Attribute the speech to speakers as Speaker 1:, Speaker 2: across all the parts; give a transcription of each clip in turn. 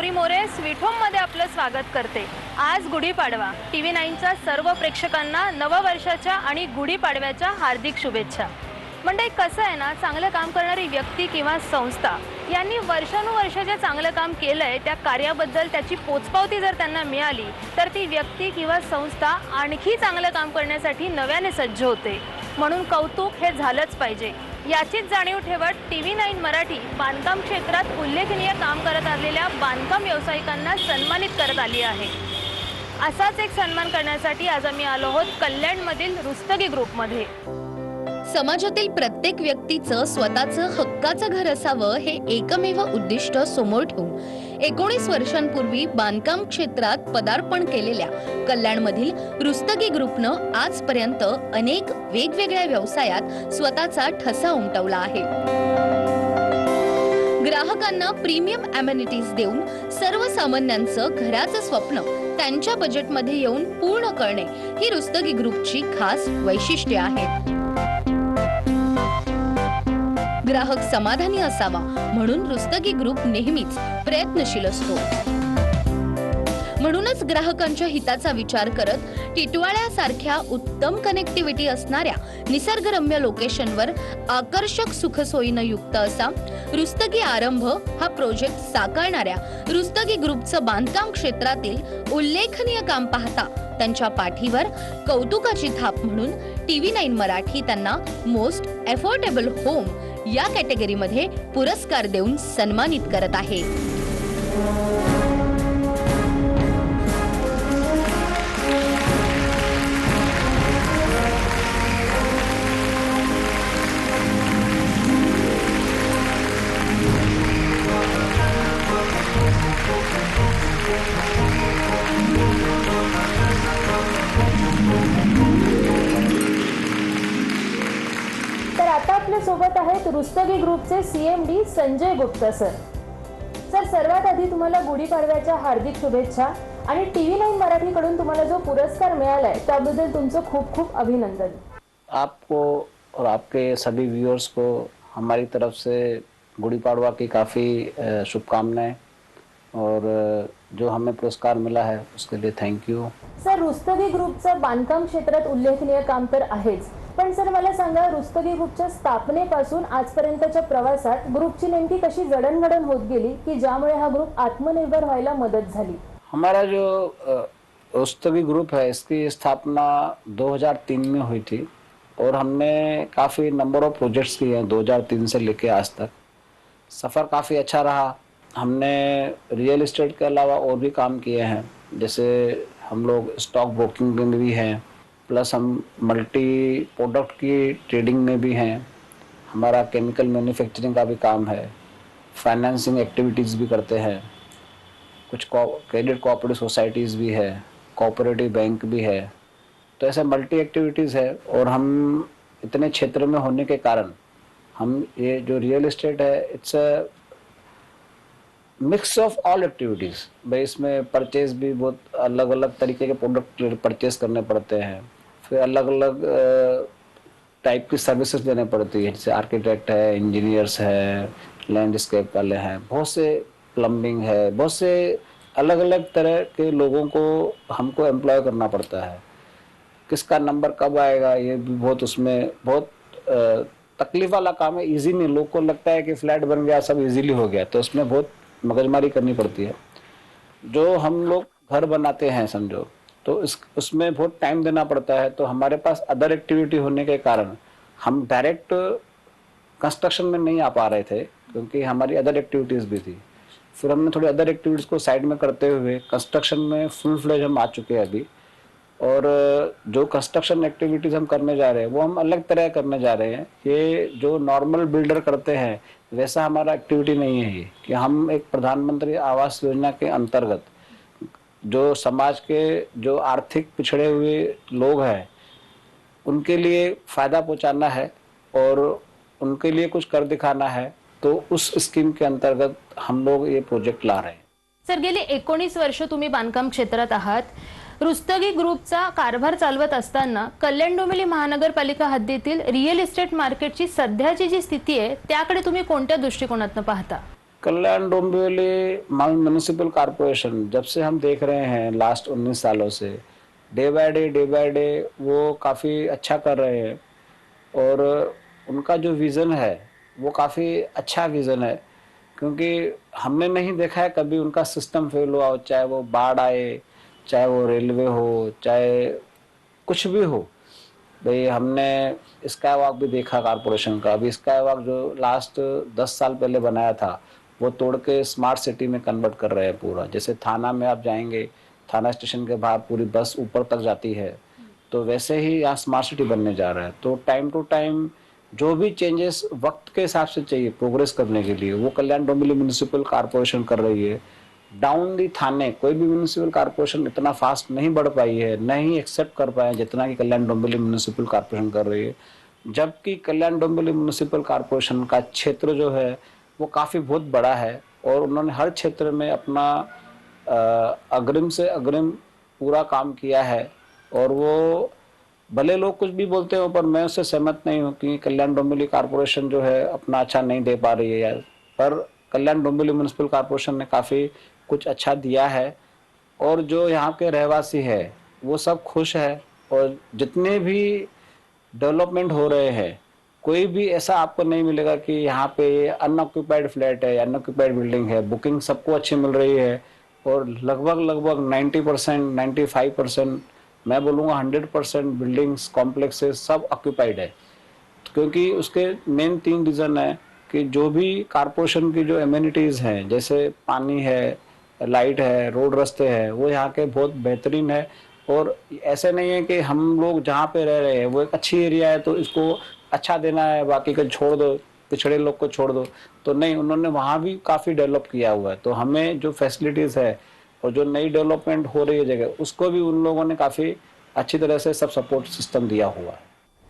Speaker 1: गौरी मोरे sweet home मध्ये आपलं स्वागत करते। आज गुढीपाडवा। टीव्ही 9च्या सर्व प्रेक्षकांना नववर्षाच्या आणि गुढीपाडव्याच्या हार्दिक शुभेच्छा। म्हणजे कसं आहे ना, चांगलं काम करणारी व्यक्ती किंवा संस्था यांनी वर्षानुवर्षाचे चांगलं काम केलंय त्या कार्याबद्दल त्याची पोचपावती जर त्यांना मिळाली तर ती व्यक्ती किंवा संस्था आणखी चांगलं काम करण्यासाठी नव्याने सज्ज होते। म्हणून कौतुक हे झालंच पाहिजे याचीच जाणीव ठेवत टीव्ही 9 मराठी बांधकाम क्षेत्रात उल्लेखनीय काम करत असलेल्या बांधकाम व्यावसायिकांना सन्मानित करत आली आहे। असाच एक सन्मान करण्यासाठी आज आम्ही आलो आहोत कल्याणमधील रुस्तगी ग्रुपमध्ये।
Speaker 2: समाजातील प्रत्येक व्यक्तीचं स्वतःचं हक्काचं घर असावं हे एकमेव उद्दिष्ट समोर ठेवून 19 वर्षांपूर्वी बांधकाम क्षेत्रात पदार्पण केलेल्या कल्याणमधील रुस्तगी ग्रुपनं आजपर्यंत अनेक वेगवेगळ्या व्यवसायात स्वतःचा ठसा उमटवला आहे। ग्राहकांना प्रीमियम अमेनिटीज देऊन सर्वसामान्यांचं घराचं स्वप्न त्यांच्या बजेटमध्ये येऊन पूर्ण करणे ही रुस्तगी ग्रुपची खास वैशिष्ट्ये आहेत। ग्राहक समाधानी असावा म्हणून रुस्तगी ग्रुप नेहमीच प्रयत्नशील असतो। म्हणूनच ग्राहकांच्या हिताचा विचार करत टिटवाळ्यासारख्या उत्तम कनेक्टिव्हिटी असणाऱ्या निसर्गरम्य लोकेशनवर आकर्षक सुखसोयीनं युक्त असा रुस्तगी आरंभ हा प्रोजेक्ट साकारणाऱ्या रुस्तगी ग्रुपचं बांधकाम क्षेत्रातील उल्लेखनीय काम पाहता त्यांच्या पाठीवर कौतुकाची थाप म्हणून टीव्ही 9 मराठी त्यांना मोस्ट अफोर्डेबल होम या कॅटेगरीमध्ये पुरस्कार देऊन सन्मानित करत आहे।
Speaker 1: तर आता आपल्या सोबत आहेत रुस्तगी ग्रुपचे CMD Sanjay Gupta sir. Sir, सर्वात आधी तुम्हाला गुढीपाडव्याच्या हार्दिक शुभेच्छा आणि टीव्ही 9 मराठीकडून तुम्हाला जो पुरस्कार मिळालाय त्याबद्दल तुमचं खूप खूप अभिनंदन।
Speaker 3: आपको और आपके सभी व्यूअर्स को हमारी तरफ से गुड़ी पाड़वा की काफ़ी शुभकामनाएं और जो हमें पुरस्कार मिला है उसके लिए थैंक यू।
Speaker 1: सर, रुस्तगी ग्रुपचं बांधकाम क्षेत्रात उल्लेखनीय काम तर आहेच, पण सर मला सांगा, रुस्तगी ग्रुपच्या स्थापनेपासून आजपर्यंतच्या प्रवासात ग्रुपची नेमकी कशी जडणघडण होत गेली की ज्यामुळे हा ग्रुप आत्मनिर्भर व्हायला मदत झाली?
Speaker 3: हमारा जो रुस्तगी ग्रुप है इसकी स्थापना 2003 में हुई थी और हमने काफ़ी नंबर ऑफ प्रोजेक्ट्स किए हैं 2003 से लेके आज तक। सफ़र काफ़ी अच्छा रहा। हमने रियल एस्टेट के अलावा और भी काम किए हैं, जैसे हम लोग स्टॉक ब्रोकिंग में भी हैं, प्लस हम मल्टी प्रोडक्ट की ट्रेडिंग में भी हैं। हमारा केमिकल मैन्युफैक्चरिंग का भी काम है, फाइनेंसिंग एक्टिविटीज़ भी करते हैं, कुछ क्रेडिट कोऑपरेटिव सोसाइटीज़ भी है, कोऑपरेटिव बैंक भी है। तो ऐसे मल्टी एक्टिविटीज़ है और हम इतने क्षेत्र में होने के कारण हम ये जो रियल एस्टेट है it's a mix of all activities. भाई इसमें परचेज भी बहुत अलग अलग तरीके के प्रोडक्ट परचेज करने पड़ते हैं, फिर अलग अलग टाइप की सर्विसेज देने पड़ती है, जैसे आर्किटेक्ट है, इंजीनियर्स है, लैंडस्केप वाले हैं, बहुत से प्लम्बिंग है, बहुत से अलग अलग तरह के लोगों को हमको एम्प्लॉय करना पड़ता है। किसका नंबर कब आएगा ये भी बहुत उसमें बहुत तकलीफ वाला काम है, इजी नहीं। लोग को लगता है कि फ्लैट बन गया सब इजीली हो गया, तो उसमें बहुत मगजमारी करनी पड़ती है। जो हम लोग घर बनाते हैं समझो, तो उसमें बहुत टाइम देना पड़ता है। तो हमारे पास अदर एक्टिविटी होने के कारण हम डायरेक्ट कंस्ट्रक्शन में नहीं आ पा रहे थे, क्योंकि हमारी अदर एक्टिविटीज़ भी थी। फिर हमने थोड़ी अदर एक्टिविटीज़ को साइड में करते हुए कंस्ट्रक्शन में फुल फ्लेज हम आ चुके हैं अभी। और जो कंस्ट्रक्शन एक्टिविटीज़ हम करने जा रहे हैं वो हम अलग तरह करने जा रहे हैं। ये जो नॉर्मल बिल्डर करते हैं वैसा हमारा एक्टिविटी नहीं है ये, कि हम एक प्रधानमंत्री आवास योजना के अंतर्गत जो समाज के जो आर्थिक पिछड़े हुए लोग हैं उनके लिए फ़ायदा पहुंचाना है और उनके लिए कुछ कर दिखाना है। तो उस स्कीम के अंतर्गत हम लोग ये प्रोजेक्ट ला रहे हैं।
Speaker 1: सर, गेली 19 वर्ष तुम्ही बांधकाम क्षेत्रात आहात। रुस्तगी ग्रुपचा कारभार चालवत असताना कल्याण डोंबिवली महानगरपालिका हद्दीतील रिअल इस्टेट मार्केटची सध्याची जी स्थिती आहे त्याकडे तुम्ही कोणत्या दृष्टिकोनातून पाहता?
Speaker 3: कल्याण डोंबिवली म्यूनिसिपल कॉरपोरेशन जब से हम देख रहे हैं लास्ट 19 सालों से डे बाय डे वो काफ़ी अच्छा कर रहे हैं। और उनका जो विज़न है वो काफ़ी अच्छा विज़न है, क्योंकि हमने नहीं देखा है कभी उनका सिस्टम फेल हुआ हो, चाहे वो बाढ़ आए, चाहे वो रेलवे हो, चाहे कुछ भी हो। भाई हमने स्काई वॉक भी देखा कॉरपोरेशन का। अभी स्काई वॉक जो लास्ट 10 साल पहले बनाया था वो तोड़ के स्मार्ट सिटी में कन्वर्ट कर रहे हैं पूरा। जैसे थाना में आप जाएंगे, थाना स्टेशन के बाहर पूरी बस ऊपर तक जाती है, तो वैसे ही यहाँ स्मार्ट सिटी बनने जा रहा है। तो टाइम टू टाइम जो भी चेंजेस वक्त के हिसाब से चाहिए प्रोग्रेस करने के लिए वो कल्याण डोंबिवली म्यूनिसिपल कॉरपोरेशन कर रही है। डाउन दी थाने कोई भी म्यूनिसिपल कॉरपोरेशन इतना फास्ट नहीं बढ़ पाई है, नहीं एक्सेप्ट कर पाए जितना कि कल्याण डोंबिवली म्यूनिसिपल कॉरपोरेशन कर रही है। जबकि कल्याण डोंबिवली म्यूनिसिपल कॉरपोरेशन का क्षेत्र जो है वो काफ़ी बहुत बड़ा है और उन्होंने हर क्षेत्र में अपना अग्रिम से अग्रिम पूरा काम किया है। और वो भले लोग कुछ भी बोलते हो पर मैं उससे सहमत नहीं हूँ कि कल्याण डोंबिवली कॉरपोरेशन जो है अपना अच्छा नहीं दे पा रही है यार। पर कल्याण डोंबिवली म्यूनिसिपल कॉरपोरेशन ने काफ़ी कुछ अच्छा दिया है और जो यहाँ के रहवासी है वो सब खुश है। और जितने भी डेवलपमेंट हो रहे हैं कोई भी ऐसा आपको नहीं मिलेगा कि यहाँ पे अनऑक्यूपाइड फ्लैट है, अनऑक्यूपाइड बिल्डिंग है। बुकिंग सबको अच्छी मिल रही है और लगभग लगभग 90%, 95%, मैं बोलूँगा 100% बिल्डिंग्स कॉम्प्लेक्सेस सब ऑक्यूपाइड है। क्योंकि उसके मेन 3 रीज़न है कि जो भी कारपोरेशन की जो एमिनिटीज़ हैं जैसे पानी है, लाइट है, रोड रास्ते हैं, वो यहाँ के बहुत बेहतरीन है। और ऐसे नहीं है कि हम लोग जहाँ पे रह रहे हैं वो एक अच्छी एरिया है तो इसको अच्छा देना है, बाकी को छोड़ दो, पिछड़े लोग को छोड़ दो। तो नहीं, उन्होंने वहाँ भी काफ़ी डेवलप किया हुआ है। तो हमें जो फैसिलिटीज़ है और जो नई डेवलपमेंट हो रही है जगह उसको भी उन लोगों ने काफ़ी अच्छी तरह से सब सपोर्ट सिस्टम दिया हुआ है।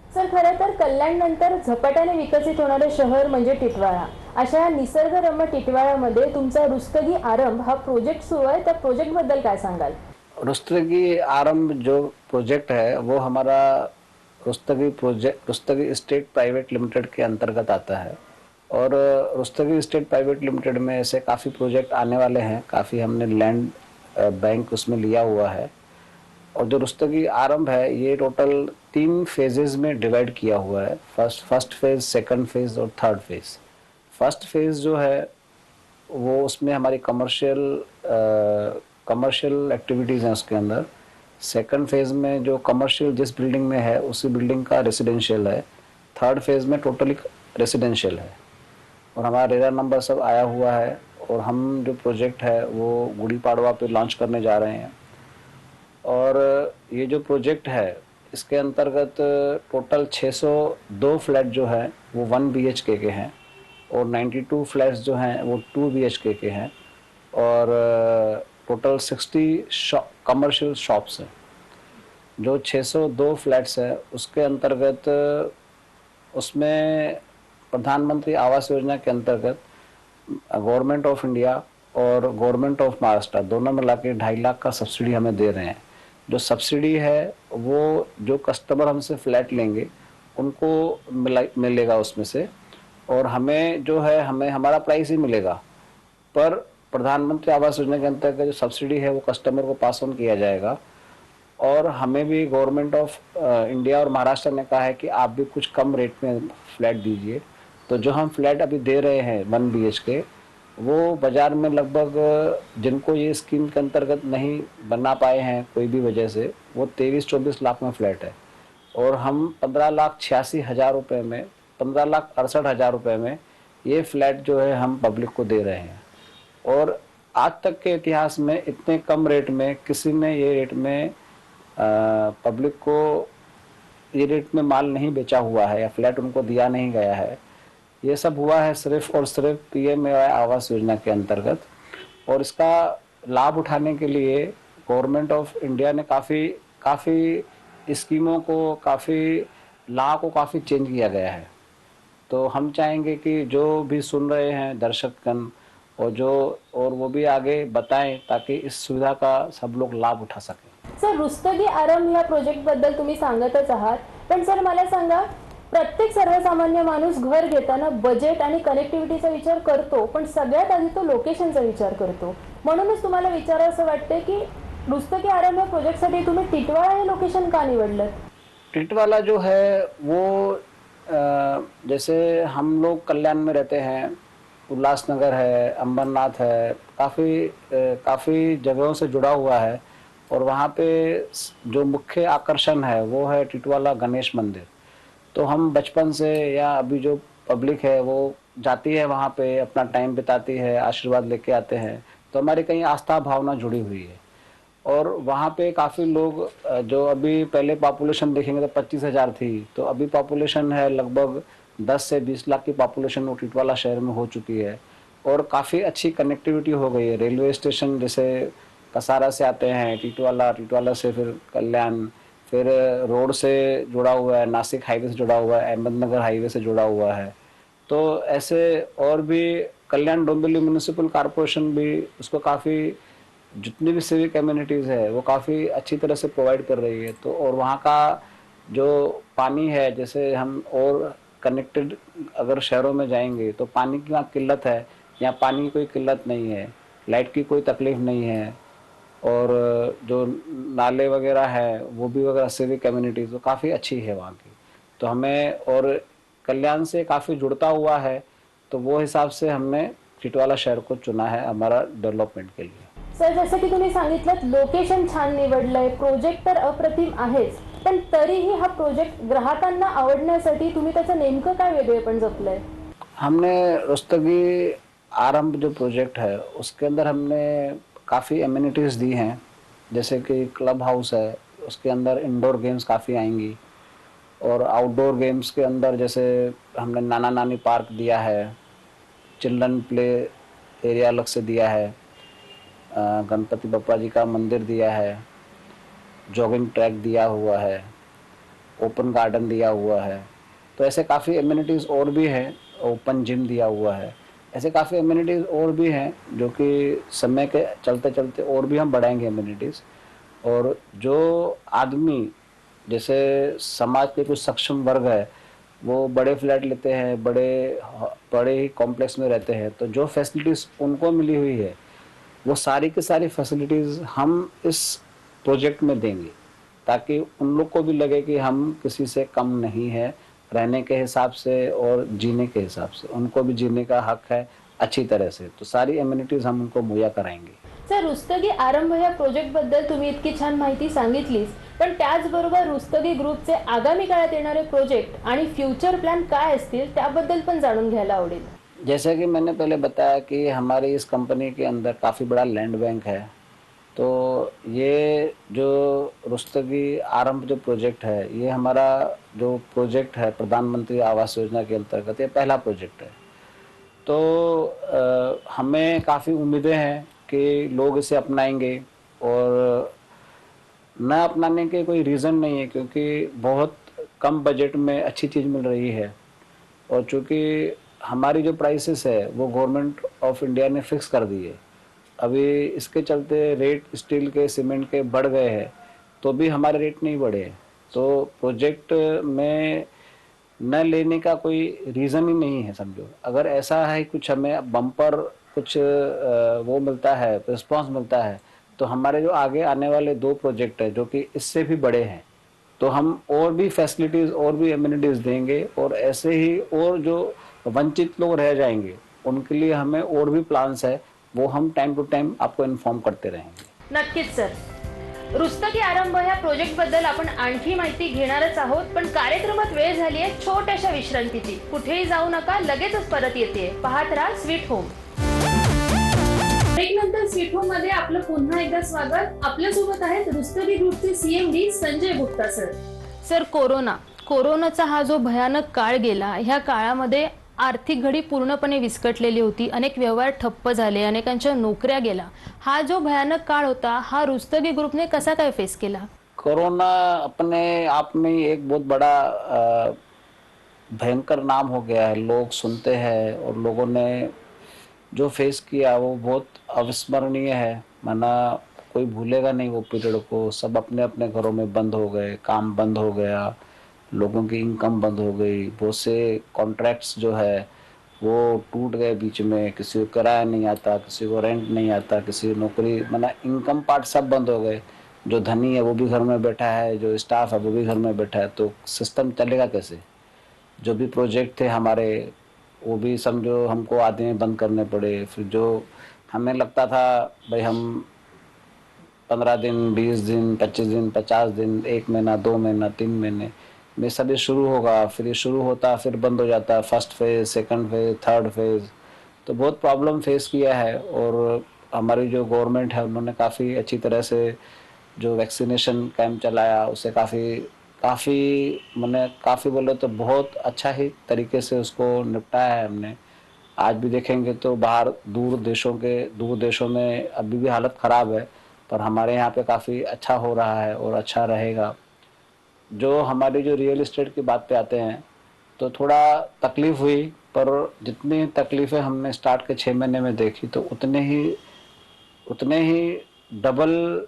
Speaker 1: सर, खरं तर कल्याण नंतर झपाट्याने विकसित होणारे शहर म्हणजे टिटवाळा। अशा या निसर्गरम्य टिटवाळ्यामध्ये तुमचा रुस्तगी आरंभ हा प्रोजेक्ट सुरू आहे, त्या प्रोजेक्ट बद्दल काय सांगाल?
Speaker 3: रुस्तगी आरंभ जो प्रोजेक्ट है वो हमारा रुस्तगी स्टेट प्राइवेट लिमिटेड के अंतर्गत आता है। और रुस्तगी स्टेट प्राइवेट लिमिटेड में ऐसे काफ़ी प्रोजेक्ट आने वाले हैं, काफ़ी हमने लैंड बैंक उसमें लिया हुआ है। और जो रुस्तगी आरंभ है ये टोटल 3 फेजेस में डिवाइड किया हुआ है। फर्स्ट फेज, सेकंड फेज और थर्ड फेज। फर्स्ट फेज जो है वो उसमें हमारी कमर्शियल एक्टिविटीज़ हैं उसके अंदर। सेकंड फेज में जो कमर्शियल जिस बिल्डिंग में है उसी बिल्डिंग का रेसिडेंशियल है। थर्ड फेज में टोटली रेसिडेंशियल है। और हमारा रेरा नंबर सब आया हुआ है और हम जो प्रोजेक्ट है वो गुड़ी पाड़वा पे लॉन्च करने जा रहे हैं। और ये जो प्रोजेक्ट है इसके अंतर्गत टोटल 602 फ्लैट जो है वो 1 BHK के हैं और 92 फ्लैट्स जो हैं वो 2 BHK के हैं। और टोटल 60 कमर्शियल शॉप्स हैं। जो 602 फ्लैट्स है उसके अंतर्गत उसमें प्रधानमंत्री आवास योजना के अंतर्गत गवर्नमेंट ऑफ इंडिया और गवर्नमेंट ऑफ महाराष्ट्र दोनों मिला के 2.5 लाख का सब्सिडी हमें दे रहे हैं। जो सब्सिडी है वो जो कस्टमर हमसे फ्लैट लेंगे उनको मिलेगा उसमें से। और हमें जो है हमें हमारा प्राइस ही मिलेगा, पर प्रधानमंत्री आवास योजना के अंतर्गत जो सब्सिडी है वो कस्टमर को पास ऑन किया जाएगा। और हमें भी गवर्नमेंट ऑफ इंडिया और महाराष्ट्र ने कहा है कि आप भी कुछ कम रेट में फ्लैट दीजिए। तो जो हम फ्लैट अभी दे रहे हैं 1 BHK वो बाज़ार में लगभग जिनको ये स्कीम के अंतर्गत नहीं बना पाए हैं कोई भी वजह से वो 23-24 लाख में फ्लैट है। और हम 15,86,000 रुपये में 15,68,000 रुपये में ये फ्लैट जो है हम पब्लिक को दे रहे हैं। और आज तक के इतिहास में इतने कम रेट में किसी ने ये रेट में पब्लिक को ये रेट में माल नहीं बेचा हुआ है या फ्लैट उनको दिया नहीं गया है। ये सब हुआ है सिर्फ और सिर्फ PMAY आवास योजना के अंतर्गत। और इसका लाभ उठाने के लिए गवर्नमेंट ऑफ इंडिया ने काफ़ी स्कीमों को, काफ़ी लॉ को काफ़ी चेंज किया गया है। तो हम चाहेंगे कि जो भी सुन रहे हैं दर्शकगण और वो भी आगे बताएं ताकि इस सुविधा का सब लोग लाभ उठा सकें।
Speaker 1: सर, रुस्तगी आरंभ या प्रोजेक्ट बद्दल तुम्ही सांगतच आहात, पण सर मला सांगा प्रत्येक सर्वसामान्य माणूस घर घेताना बजेट आणि कनेक्टिव्हिटीचा विचार करतो, पण सगळ्यात आधी तो लोकेशनचा विचार करतो. म्हणूनच तुम्हाला विचारावं असं वाटतं की रुस्तगी आरंभ प्रोजेक्टसाठी तुम्ही टिटवाळा हे लोकेशन का निवडलं?
Speaker 3: टिटवाला जो है वो जैसे हम लोग कल्याण में रहते हैं, उल्लासनगर है, अंबरनाथ है, काफ़ी जगहों से जुड़ा हुआ है और वहाँ पे जो मुख्य आकर्षण है वो है टिटवाला गणेश मंदिर। तो हम बचपन से या अभी जो पब्लिक है वो जाती है वहाँ पे, अपना टाइम बिताती है, आशीर्वाद लेके आते हैं, तो हमारी कहीं आस्था भावना जुड़ी हुई है। और वहाँ पे काफ़ी लोग जो अभी पहले पॉपुलेशन देखेंगे तो 25,000 थी, तो अभी पॉपुलेशन है लगभग 10 से 20 लाख की पॉपुलेशन वो टिटवाला शहर में हो चुकी है और काफ़ी अच्छी कनेक्टिविटी हो गई है। रेलवे स्टेशन जैसे कसारा से आते हैं टिटवाला, टिटवाला से फिर कल्याण, फिर रोड से जुड़ा हुआ है, नासिक हाईवे से जुड़ा हुआ है, अहमदनगर हाईवे से जुड़ा हुआ है। तो ऐसे और भी कल्याण डोंबिवली म्यूनिसिपल कॉरपोरेशन भी उसको काफ़ी, जितनी भी सिविक कम्युनिटीज़ है वो काफ़ी अच्छी तरह से प्रोवाइड कर रही है। तो और वहाँ का जो पानी है, जैसे हम और कनेक्टेड अगर शहरों में जाएंगे तो पानी की वहाँ किल्लत है, यहाँ पानी की कोई किल्लत नहीं है, लाइट की कोई तकलीफ नहीं है और जो नाले वगैरह है वो भी वगैरह सिविक कम्युनिटीज़ वो काफ़ी अच्छी है वहाँ की। तो हमें और कल्याण से काफ़ी जुड़ता हुआ है, तो वो हिसाब से हमने टिटवाला शहर को चुना है हमारा डेवलपमेंट के लिए।
Speaker 1: सर, जसं की तुम्ही सांगितलं लोकेशन छान निवडलंय, प्रोजेक्ट तर अप्रतिम आहेच, पण तरीही हा प्रोजेक्ट ग्राहकांना आवडण्यासाठी तुम्ही त्याचं नेमकं काय वेगळेपण जपलंय?
Speaker 3: हमने रुस्तगी आरंभ जो प्रोजेक्ट है उसके अंदर हमने काफ़ी एमिनिटीज़ दी हैं, जैसे कि क्लब हाउस है, उसके अंदर इंडोर गेम्स काफ़ी आएंगी और आउटडोर गेम्स के अंदर जैसे हमने नाना नानी पार्क दिया है, चिल्ड्रन प्ले एरिया अलग से दिया है, गणपति बप्पा जी का मंदिर दिया है, जॉगिंग ट्रैक दिया हुआ है, ओपन गार्डन दिया हुआ है। तो ऐसे काफ़ी एमिनिटीज़ और भी हैं, ओपन जिम दिया हुआ है। ऐसे काफ़ी एमिनिटीज़ और भी हैं जो कि समय के चलते चलते और भी हम बढ़ाएंगे एमिनिटीज़। और जो आदमी जैसे समाज के कुछ सक्षम वर्ग है वो बड़े फ्लैट लेते हैं, बड़े ही कॉम्प्लेक्स में रहते हैं, तो जो फैसिलिटीज़ उनको मिली हुई है वो सारी की सारी फैसिलिटीज़ हम इस प्रोजेक्ट में देंगे, ताकि उन लोग को भी लगे कि हम किसी से कम नहीं है, रहने के हिसाब से और जीने के हिसाब से उनको भी जीने का हक है अच्छी तरह से। तो सारी एमिनिटीज़ हम उनको मुहैया कराएंगे।
Speaker 1: सर, रुस्तगी आरंभ या प्रोजेक्ट बद्दल तुम्ही इतकी छान माहिती सांगितलीस, पण त्याचबरोबर रुस्तगी ग्रुपचे आगामी काळात येणारे प्रोजेक्ट आणि फ्युचर प्लॅन काय असतील त्याबद्दल पण जाणून घ्यायला आवडेल.
Speaker 3: जैसे कि मैंने पहले बताया कि हमारी इस कंपनी के अंदर काफ़ी बड़ा लैंड बैंक है, तो ये जो रुस्तगी आरंभ जो प्रोजेक्ट है ये हमारा जो प्रोजेक्ट है प्रधानमंत्री आवास योजना के अंतर्गत ये पहला प्रोजेक्ट है। तो हमें काफ़ी उम्मीदें हैं कि लोग इसे अपनाएंगे और न अपनाने के कोई रीज़न नहीं है, क्योंकि बहुत कम बजट में अच्छी चीज़ मिल रही है और चूँकि हमारी जो प्राइसेस है वो गवर्नमेंट ऑफ इंडिया ने फिक्स कर दी है। अभी इसके चलते रेट स्टील के, सीमेंट के बढ़ गए हैं, तो भी हमारे रेट नहीं बढ़े हैं। तो प्रोजेक्ट में न लेने का कोई रीज़न ही नहीं है समझो। अगर ऐसा है कुछ हमें बम्पर कुछ वो मिलता है, रिस्पांस मिलता है, तो हमारे जो आगे आने वाले 2 प्रोजेक्ट है जो कि इससे भी बड़े हैं, तो हम और भी फैसिलिटीज़ और भी एमिनिटीज़ देंगे और ऐसे ही और जो वंचित लोग रह जाएंगे उनके लिए हमें और भी प्लान्स है, वो हम टाइम टू टाइम आपको इन्फॉर्म करते रहेंगे।
Speaker 1: नक्कीच सर. रुस्तगी आरंभ या प्रोजेक्ट बद्दल आपण आणखी माहिती घेणारच आहोत, पण कार्यक्रमात वेळ झाली आहे छोट्याशा विश्रांतीची. कुठेही जाऊ नका, लगेचच परत येते. पाहत राहा स्वीट होम. ब्रेक नंतर स्वीट होम मध्ये आपलं पुन्हा एकदा स्वागत. आपल्या सोबत आहेत रुस्तगी ग्रुपचे CMD Sanjay Gupta sir. Sir, कोरोनाचा हा जो भयानक काळ गेला, ह्या काळामध्ये आर्थिक घडी पूर्णपणे विस्कटलेली होती, अनेक व्यवहार ठप्प झाले, अनेकांच्या नोकऱ्या गेला. हा जो भयानक काळ होता हा रुस्तगी ग्रुपने कसा काय फेस केला?
Speaker 3: कोरोना अपने आप में एक बहुत बड़ा भयंकर नाम हो गया है, लोग सुनते हैं और लोगों ने जो फेस किया वो बहुत अविस्मरणीय है। माना कोई भूलेगा नहीं वो पीरियड को। सब अपने अपने घरों में बंद हो गए, काम बंद हो गया, लोगों की इनकम बंद हो गई, बहुत से कॉन्ट्रैक्ट्स जो है वो टूट गए बीच में, किसी को किराया नहीं आता, किसी को रेंट नहीं आता, किसी की नौकरी, मतलब इनकम पार्ट सब बंद हो गए। जो धनी है वो भी घर में बैठा है, जो स्टाफ है वो भी घर में बैठा है, तो सिस्टम चलेगा कैसे? जो भी प्रोजेक्ट थे हमारे वो भी समझो हमको आधे में बंद करने पड़े। फिर जो हमें लगता था भाई हम 15 दिन, 20 दिन, 25 दिन, 50 दिन, 1 महीना, 2 महीना, 3 महीने में सब ये शुरू होगा, फिर ये शुरू होता फिर बंद हो जाता, first phase, second phase, third phase. तो बहुत प्रॉब्लम फेस किया है। और हमारी जो गवर्नमेंट है उन्होंने काफ़ी अच्छी तरह से जो वैक्सीनेशन कैंप चलाया उससे काफ़ी काफ़ी मैंने काफ़ी बोले तो बहुत अच्छा ही तरीके से उसको निपटाया है हमने। आज भी देखेंगे तो बाहर दूर देशों में अभी भी हालत ख़राब है, पर हमारे यहाँ पे काफ़ी अच्छा हो रहा है और अच्छा रहेगा। जो हमारी जो रियल एस्टेट की बात पे आते हैं तो थोड़ा तकलीफ हुई, पर जितनी तकलीफ़ें हमने स्टार्ट के 6 महीने में देखी तो उतने ही डबल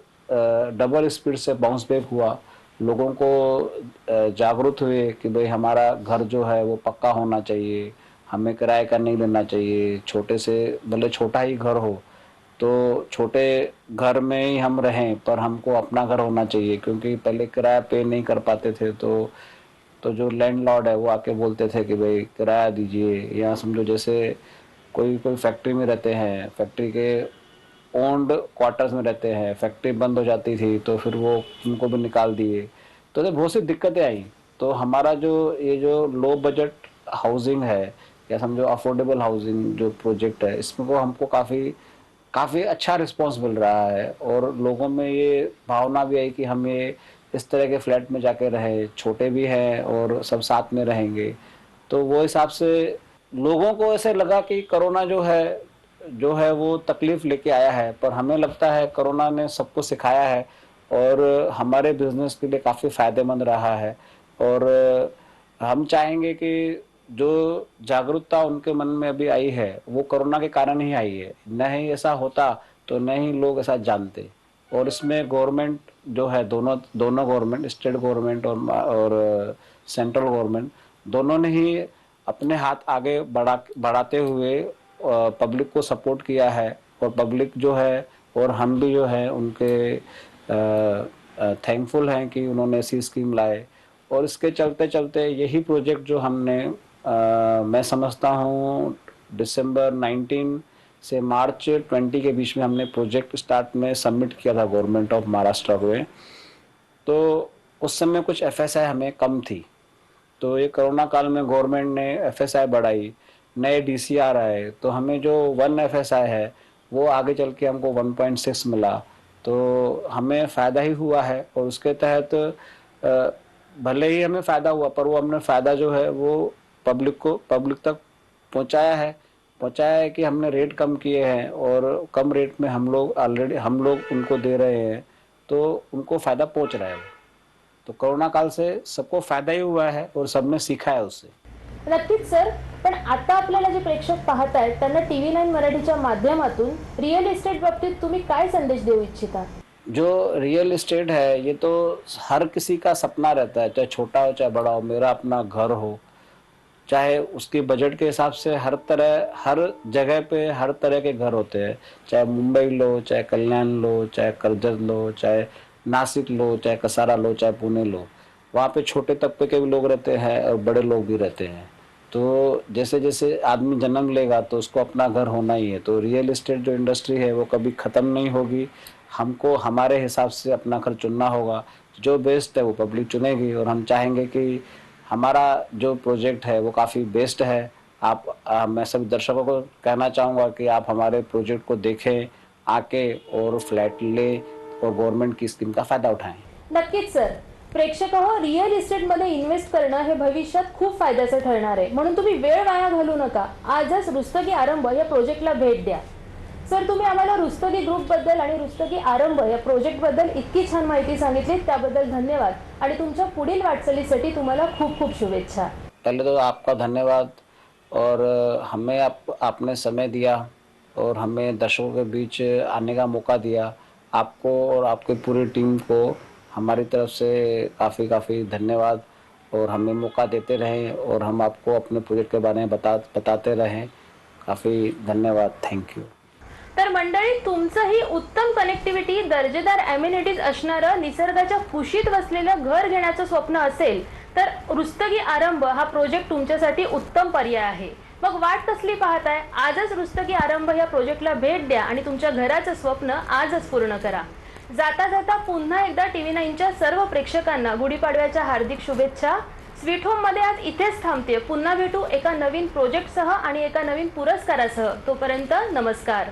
Speaker 3: डबल स्पीड से बाउंस बैक हुआ। लोगों को जागरूक हुए कि भाई हमारा घर जो है वो पक्का होना चाहिए, हमें किराए का नहीं लेना चाहिए। छोटे से भले छोटा ही घर हो तो छोटे घर में ही हम रहें, पर हमको अपना घर होना चाहिए, क्योंकि पहले किराया पे नहीं कर पाते थे तो जो लैंडलॉर्ड है वो आके बोलते थे कि भाई किराया दीजिए। या समझो जैसे कोई कोई फैक्ट्री में रहते हैं, फैक्ट्री के ओन्ड क्वार्टर्स में रहते हैं, फैक्ट्री बंद हो जाती थी तो फिर वो उनको भी निकाल दिए। तो बहुत सी दिक्कतें आई। तो हमारा जो ये जो लो बजट हाउसिंग है या समझो अफोर्डेबल हाउसिंग जो प्रोजेक्ट है, इसमें को हमको काफ़ी काफ़ी अच्छा रिस्पांस मिल रहा है। और लोगों में ये भावना भी आई कि हम ये इस तरह के फ्लैट में जाके रहे, छोटे भी हैं और सब साथ में रहेंगे। तो वो हिसाब से लोगों को ऐसे लगा कि कोरोना जो है वो तकलीफ लेके आया है, पर हमें लगता है कोरोना ने सबको सिखाया है और हमारे बिजनेस के लिए काफ़ी फायदेमंद रहा है। और हम चाहेंगे कि जो जागरूकता उनके मन में अभी आई है वो कोरोना के कारण ही आई है, न ही ऐसा होता तो न ही लोग ऐसा जानते। और इसमें गवर्नमेंट जो है, दोनों दोनों गवर्नमेंट, स्टेट गवर्नमेंट और सेंट्रल गवर्नमेंट, दोनों ने ही अपने हाथ आगे बढ़ाते हुए पब्लिक को सपोर्ट किया है। और पब्लिक जो है और हम भी जो है उनके थैंकफुल हैं कि उन्होंने ऐसी स्कीम लाए। और इसके चलते चलते यही प्रोजेक्ट जो हमने मैं समझता हूँ दिसंबर 19 से मार्च 20 के बीच में हमने प्रोजेक्ट स्टार्ट में सबमिट किया था गवर्नमेंट ऑफ महाराष्ट्र को। तो उस समय कुछ एफएसआई हमें कम थी, तो ये कोरोना काल में गवर्नमेंट ने एफएसआई बढ़ाई, नए डीसीआर आए, तो हमें जो 1 एफएसआई है वो आगे चल के हमको 1.6 मिला। तो हमें फ़ायदा ही हुआ है। और उसके तहत भले ही हमें फ़ायदा हुआ, पर वो हमने फ़ायदा जो है वो पब्लिक तक पहुंचाया है कि हमने रेट कम किए हैं और कम रेट में हम लोग उनको दे रहे हैं, तो उनको फ़ायदा पहुंच रहा है। तो कोरोना काल से सबको फायदा ही हुआ है और सबने सीखा है उससे।
Speaker 1: नक्कीच सर, पण आता आपल्याला जे प्रेक्षक पाहत आहेत त्यांना टीव्ही 9 मराठीच्या माध्यमातून रिअल इस्टेट बाबतीत तुम्ही काय संदेश देऊ इच्छिता?
Speaker 3: जो रियल एस्टेट है ये तो हर किसी का सपना रहता है, चाहे छोटा हो चाहे बड़ा हो, मेरा अपना घर हो। चाहे उसके बजट के हिसाब से हर जगह पे हर तरह के घर होते हैं, चाहे मुंबई लो, चाहे कल्याण लो, चाहे कर्जत लो, चाहे नासिक लो, चाहे कसारा लो, चाहे पुणे लो। वहाँ पे छोटे तबके के भी लोग रहते हैं और बड़े लोग भी रहते हैं। तो जैसे जैसे आदमी जन्म लेगा तो उसको अपना घर होना ही है। तो रियल एस्टेट जो इंडस्ट्री है वो कभी ख़त्म नहीं होगी। हमको हमारे हिसाब से अपना घर चुनना होगा, जो बेस्ट है वो पब्लिक चुनेगी। और हम चाहेंगे कि हमारा जो प्रोजेक्ट है वो काफ़ी बेस्ट है। मैं सभी दर्शकों को कहना चाहूँगा कि आप हमारे प्रोजेक्ट को देखें आके और फ्लैट ले और गवर्नमेंट की स्कीम का फ़ायदा उठाएं।
Speaker 1: नक्कीच सर, प्रेक्षक हो, रिअल इस्टेटमध्ये इन्व्हेस्ट करणं हे भविष्यात खूप फायद्याचं ठरणार आहे, म्हणून तुम्ही वेळ वाया घालू नका. आजच रुस्तगी आरंभ या प्रोजेक्टला भेट द्या. सर, तुम्ही आम्हाला रुस्तगी ग्रुप बद्दल आणि रुस्तगी आरंभ या प्रोजेक्ट बद्दल इतकी छान माहिती सांगितली, त्याबद्दल धन्यवाद आणि तुमच्या पुढील वाटचालीसाठी तुम्हाला खूप खूप शुभेच्छा.
Speaker 3: पहले तो आपका धन्यवाद। और हमें आपने समय दिया और हमें दर्शकों के बीच आने का मौका दिया। आपको और आपकी पूरी टीम को हमारी तरफ से काफ़ी काफ़ी धन्यवाद। और हमें मौका देते रहें और हम आपको अपने प्रोजेक्ट के बारे में बताते रहें। काफ़ी धन्यवाद, थैंक यू।
Speaker 1: तर मंडळी, तुमचंही उत्तम कनेक्टिव्हिटी, दर्जेदार अम्युनिटीज असणारं निसर्गाच्या कुशीत वसलेलं घर घेण्याचं स्वप्न असेल तर रुस्तगी आरंभ हा प्रोजेक्ट तुमच्यासाठी उत्तम पर्याय आहे। मग वाट कसली पाहताय? आजच रुस्तगी आरंभ या प्रोजेक्टला भेट द्या आणि तुमच्या घराचं स्वप्न आजच पूर्ण करा। जाता जाता पुन्हा एकदा TV9च्या सर्व प्रेक्षकांना गुढीपाडव्याच्या हार्दिक शुभेच्छा। स्वीट होम मध्ये आज इथेच थांबते। पुन्हा भेटू एका नवीन प्रोजेक्टसह आणि एका नवीन पुरस्कारासह। तोपर्यंत नमस्कार।